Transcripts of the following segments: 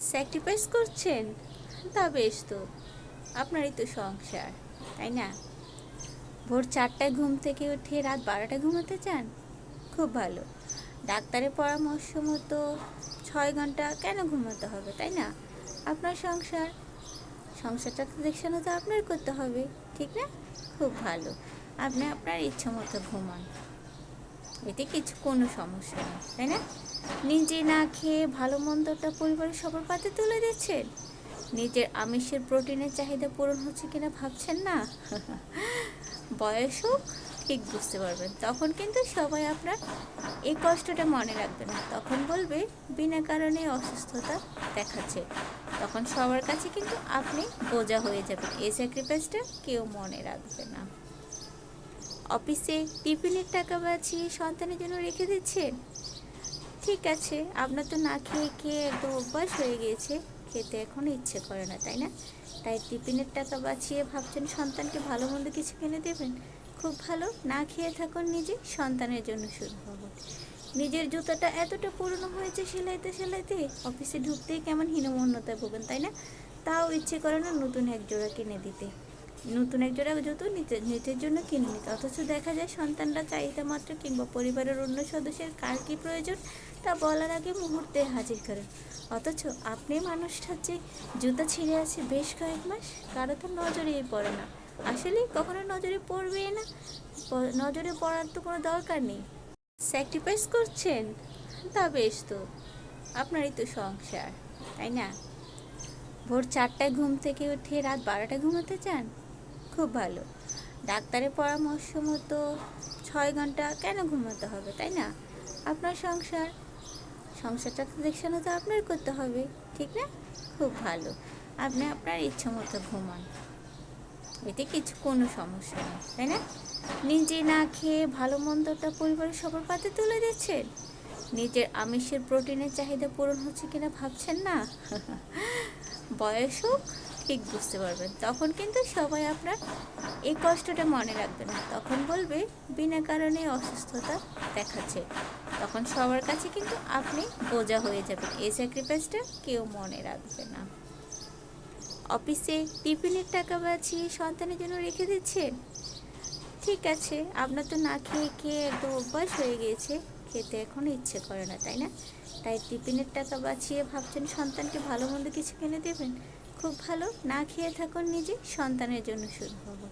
Sacrifice করছেন, তা বেশ তো। আপনারই তো সংসার, তাই না? ভোর 4টায় ঘুম থেকে উঠে রাত 12টায় ঘুমাতে চান? খুব ভালো। ডাক্তারের পরামর্শ মতো 6 ঘন্টা কেন ঘুমাতে হবে, তাই না? আপনার সংসারটা দেখছানো তো আপনার করতে হবে, ঠিক না? খুব ভালো। আপনি আপনার ইচ্ছা মতো ঘুমান, এতে কোনো সমস্যা নেই, তাই না? নিজে না খেয়ে ভালো মন্দটা পরিবারের সবার পাতে তুলে দিচ্ছেন। নিজের আমিষের প্রোটিনের চাহিদা পূরণ হচ্ছে কিনা ভাবছেন না। বয়স হোক, ঠিক বুঝতে পারবেন, তখন কিন্তু সবাই আপনার এই কষ্টটা মনে রাখবে না। তখন বলবে বিনা কারণে অসুস্থতা দেখাচ্ছে। তখন সবার কাছে কিন্তু আপনি বোঝা হয়ে যাবেন। এই স্যাক্রিফাইসটা কেউ মনে রাখবে না। অফিসে টিফিনের টাকা বাঁচিয়ে সন্তানের জন্য রেখে দিচ্ছেন। ঠিক আছে, আপনার তো না খেয়ে খেয়ে একদম অভ্যাস হয়ে গিয়েছে, খেতে এখন ইচ্ছে করে না, তাই না? তাই টিফিনের টাকা বাঁচিয়ে ভাবছেন সন্তানকে ভালো মন্দ কিছু কিনে দেবেন। খুব ভালো, না খেয়ে থাকুন নিজে, সন্তানের জন্য শুরু হবো। নিজের জুতাটা এতটা পুরনো হয়েছে সেলাইতে সেলাইতে, অফিসে ঢুকতেই কেমন হীনমন্যতায় ভোগেন, তাই না? তাও ইচ্ছে করে না নতুন এক জোড়া কিনে দিতে। নতুন এক জোড়া জুতো নিজের জন্য কিনে নিতে, অথচ দেখা যায় সন্তানরা চাহিদা মাত্র কিংবা পরিবারের অন্য সদস্যের কার কী প্রয়োজন তা বলার আগে মুহূর্তে হাজির করেন। অথচ আপনি মানুষটার যে জুতা ছিঁড়ে আছে বেশ কয়েক মাস, কারো তো নজরেই পড়ে না। আসলে কখনো নজরে পড়বে না, নজরে পড়ার তো কোনো দরকার নেই। স্যাক্রিফাইস করছেন, তা বেশ তো। আপনারই তো সংসার, তাই না? ভোর 4টায় ঘুম থেকে উঠে রাত 12টায় ঘুমাতে চান? খুব ভালো। ডাক্তারের পরামর্শ মতো 6 ঘন্টা কেন ঘুমাতে হবে, তাই না? আপনার সংসারটা দেখছানো তো আপনার করতে হবে, ঠিক না? খুব ভালো। আপনি আপনার ইচ্ছা মতো ঘুমান, এতে কোনো সমস্যা নেই, তাই না? নিজে না খেয়ে ভালো মন্দটা পরিবারের সবার পাতে তুলে দিচ্ছেন। নিজের আমিষের প্রোটিনের চাহিদা পূরণ হচ্ছে কিনা ভাবছেন না। বয়স হোক, ঠিক বুঝতে পারবেন, তখন কিন্তু সবাই আপনার এই কষ্টটা মনে রাখবে না। তখন বলবে বিনা কারণে অসুস্থতা দেখাচ্ছে। তখন সবার কাছে কিন্তু আপনি বোঝা হয়ে যাবেন। এই স্যাক্রিফাইসটা কেউ মনে রাখবে না। অফিসে টিফিনের টাকা বাঁচিয়ে সন্তানের জন্য রেখে দিচ্ছেন। ঠিক আছে, আপনার তো না খেয়ে খেয়ে একদম অভ্যাস হয়ে গিয়েছে, খেতে এখন ইচ্ছে করে না, তাই না? তাই টিফিনের টাকা বাঁচিয়ে ভাবছেন সন্তানকে ভালো মন্দ কিছু কিনে দেবেন। খুব ভালো, না খেয়ে থাকুন নিজে, সন্তানের জন্য শুরু হবো।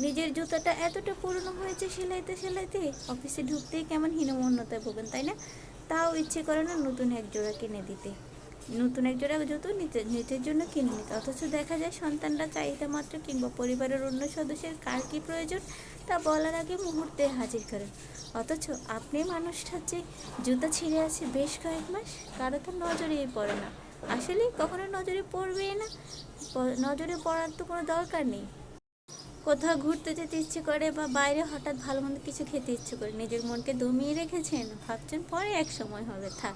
নিজের জুতাটা এতটা পুরনো হয়েছে সেলাইতে সেলাইতে, অফিসে ঢুকতেই কেমন হীনমন্যতায় ভোগেন, তাই না? তাও ইচ্ছে করে না নতুন এক জোড়া কিনে দিতে। নতুন এক জোড়া জুতো নিজের জন্য কিনে নিতে, অথচ দেখা যায় সন্তানরা চাহিদা মাত্র কিংবা পরিবারের অন্য সদস্যের কার কী প্রয়োজন তা বলার আগে মুহূর্তে হাজির করেন। অথচ আপনি মানুষটার যে জুতা ছিঁড়ে আছে বেশ কয়েক মাস, কারো তো নজরেই পড়ে না। আসলে কখনো নজরে পড়বে না, নজরে পড়ার তো কোনো দরকার নেই। কোথাও ঘুরতে যেতে ইচ্ছে করে বা বাইরে হঠাৎ ভালো মন্দ কিছু খেতে ইচ্ছে করে, নিজের মনকে দমিয়ে রেখেছেন, ভাবছেন পরে এক সময় হবে, থাক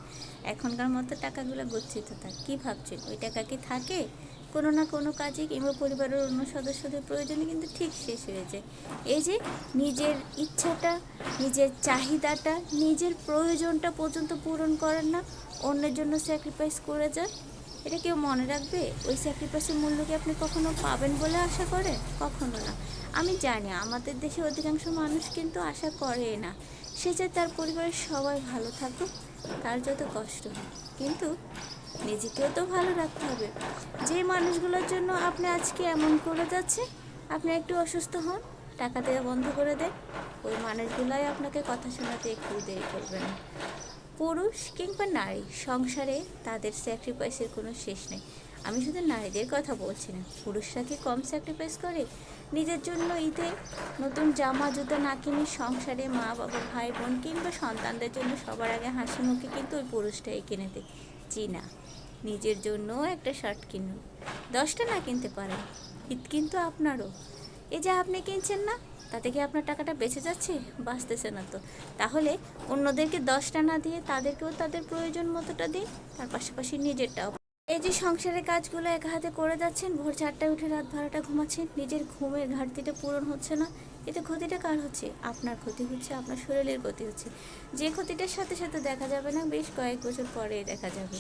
এখনকার মতো টাকাগুলো গচ্ছিত থাক। কী ভাবছেন ওই টাকা কি থাকে? কোনো না কোনো কাজে কিংবা পরিবারের অন্য সদস্যদের প্রয়োজনে কিন্তু ঠিক শেষ হয়ে যায়। এই যে নিজের ইচ্ছাটা, নিজের চাহিদাটা, নিজের প্রয়োজনটা পর্যন্ত পূরণ করেন না, অন্যের জন্য স্যাক্রিফাইস করে যান, এটা কেউ মনে রাখবে? ওই স্যাক্রিফাইসের মূল্য কি আপনি কখনো পাবেন বলে আশা করেন? কখনো না। আমি জানি আমাদের দেশে অধিকাংশ মানুষ কিন্তু আশা করে না, সে চায় তার পরিবারের সবাই ভালো থাকুক, তার যত কষ্ট হোক, কিন্তু নিজেকেও তো ভালো রাখতে হবে। যে মানুষগুলোর জন্য আপনি আজকে এমন করে যাচ্ছে, আপনি একটু অসুস্থ হন, টাকা দেওয়া বন্ধ করে দেন, ওই মানুষগুলাই আপনাকে কথা শোনাতে একটু দেরি করবে না। পুরুষ কিংবা নারী সংসারে তাদের স্যাক্রিফাইসের কোনো শেষ নেই। আমি শুধু নারীদের কথা বলছি না, পুরুষরা কি কম স্যাক্রিফাইস করে? নিজের জন্য ঈদে নতুন জামা জুতো না কিনে সংসারে মা বাবা ভাই বোন কিংবা সন্তানদের জন্য সবার আগে হাসি মুখে কিন্তু ওই পুরুষটাই কিনে দেয়। জি না, নিজের জন্যও একটা শার্ট কিনুন, 10টা না কিনতে পারেন, ঈদ কিন্তু আপনারও। এই যে আপনি কিনছেন না, তাতে কি আপনার টাকাটা বেঁচে যাচ্ছে? বাঁচতেছে না তো। তাহলে অন্যদেরকে 10টা না দিয়ে তাদেরকেও তাদের প্রয়োজন মতোটা দিন, তার পাশাপাশি নিজেরটাও। এই যে সংসারের কাজগুলো একা হাতে করে যাচ্ছেন, ভোর 4টায় উঠে রাত 12টা ঘুমাচ্ছেন, নিজের ঘুমের ঘাটতিটা পূরণ হচ্ছে না, এতে ক্ষতিটা কার হচ্ছে? আপনার ক্ষতি হচ্ছে, আপনার শরীরের ক্ষতি হচ্ছে, যে ক্ষতিটার সাথে সাথে দেখা যাবে না, বেশ কয়েক বছর পরে দেখা যাবে।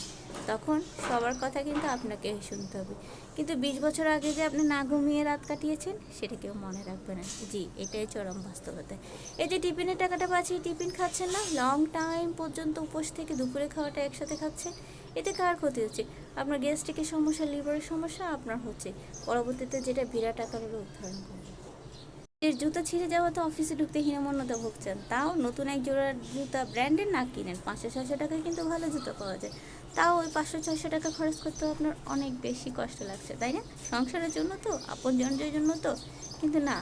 তখন সবার কথা কিন্তু আপনাকে শুনতে হবে। কিন্তু 20 বছর আগে যে আপনি না ঘুমিয়ে রাত কাটিয়েছেন সেটা কেউ মনে রাখবে না। জি, এটাই চরম বাস্তবতা। এই যে টিফিনের টাকাটা বাঁচিয়ে টিফিন খাচ্ছেন না, লং টাইম পর্যন্ত উপোস থেকে দুপুরে খাওয়াটা একসাথে খাচ্ছেন, এতে কার ক্ষতি হচ্ছে? আপনার গ্যাস্ট্রিকের সমস্যা, লিভারের সমস্যা আপনার হচ্ছে, পরবর্তীতে যেটা বিরাট আকারে রূপ ধারণ করবে। এর জুতা ছিঁড়ে যাওয়া তো অফিসে ঢুকতে হীনমন্যতা ভুগছেন, তাও নতুন এক জোড়া জুতা ব্র্যান্ডের না কিনেন, 500-600 টাকায় কিন্তু ভালো জুতো পাওয়া যায়, তাও ওই 500-600 টাকা খরচ করতেও আপনার অনেক বেশি কষ্ট লাগছে, তাই না? সংসারের জন্য তো, আপনজনদের জন্য তো। কিন্তু না,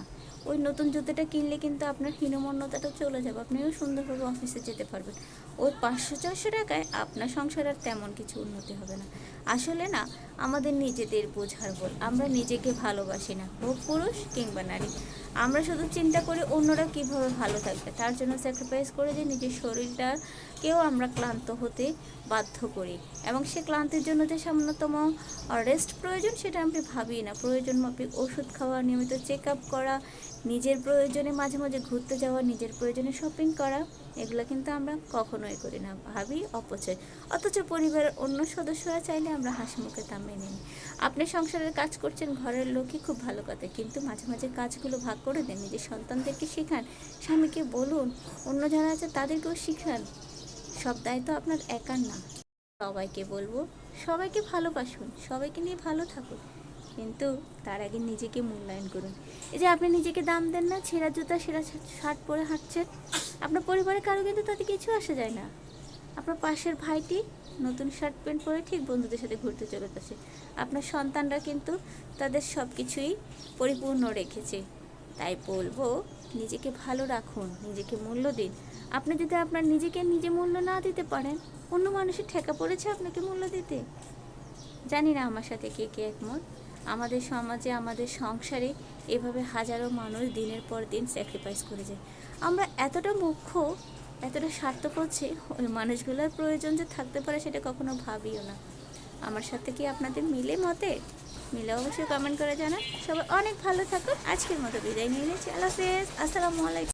ওই নতুন জুতোটা কিনলে কিন্তু আপনার হীনমন্যতাটা চলে যাবে, আপনিও সুন্দরভাবে অফিসে যেতে পারবেন। ওই 500-400 টাকায় আপনার সংসারের তেমন কিছু উন্নতি হবে না। আসলে না, আমাদের নিজেদের বোঝার ভুল, আমরা নিজেকে ভালোবাসি না, হোক পুরুষ কিংবা নারী। আমরা শুধু চিন্তা করি অন্যরা কিভাবে ভালো থাকবে, তার জন্য স্যাক্রিফাইস করে যে নিজের শরীরটাকেও আমরা ক্লান্ত হতে বাধ্য করি, এবং সে ক্লান্তির জন্য যে সামান্যতম রেস্ট প্রয়োজন সেটা আমরা ভাবি না। প্রয়োজন মাফিক ওষুধ খাওয়া, নিয়মিত চেক আপ করা, নিজের প্রয়োজনে মাঝে মাঝে ঘুরতে যাওয়া, নিজের প্রয়োজনে শপিং করা, এগুলো কিন্তু আমরা কখনোই করি না, ভাবি অপচয়। অথচ পরিবারের অন্য সদস্যরা চাইলে আমরা হাসি মুখে তা মেনে নিই। আপনি সংসারের কাজ করছেন, ঘরের লোকই খুব ভালো কথা, কিন্তু মাঝে মাঝে কাজগুলো ভাগ করে দেন, নিজের সন্তানদেরকে শেখান, স্বামীকে বলুন, অন্য যারা আছে তাদেরকেও শেখান। সব দায়িত্ব আপনার একার না। সবাইকে বলবো, সবাইকে ভালোবাসুন, সবাইকে নিয়ে ভালো থাকুন, কিন্তু তার আগে নিজেকে মূল্যায়ন করুন। এই যে আপনি নিজেকে দাম দেন না, ছেঁড়া জুতা ছেঁড়া শার্ট পরে হাঁটছেন, আপনার পরিবারের কারো কিন্তু তাতে কিছু আসে যায় না। আপনার পাশের ভাইটি নতুন শার্ট প্যান্ট পরে ঠিক বন্ধুদের সাথে ঘুরতে চলে গেছে, আপনার সন্তানরা কিন্তু তাদের সব কিছুই পরিপূর্ণ রেখেছে। তাই বলবো, নিজেকে ভালো রাখুন, নিজেকে মূল্য দিন। আপনি যদি আপনার নিজেকে নিজে মূল্য না দিতে পারেন, অন্য মানুষের ঠেকা পড়েছে আপনাকে মূল্য দিতে? জানি না আমার সাথে কে কে একমত। আমাদের সমাজে, আমাদের সংসারে এভাবে হাজারো মানুষ দিনের পর দিন স্যাক্রিফাইস করে যায়। আমরা এতটা মুখ্য, এতটা স্বার্থপর যে ওই মানুষগুলোর প্রয়োজন যে থাকতে পারে সেটা কখনো ভাবিও না। আমার সাথে কি আপনাদের মিলে মতে? মিলে অবশ্যই কমেন্ট করে জানান। সবাই অনেক ভালো থাকুন। আজকের মতো বিদায় নিয়ে নিচ্ছি। আল্লাহ হাফেজ, আসসালামু আলাইকুম।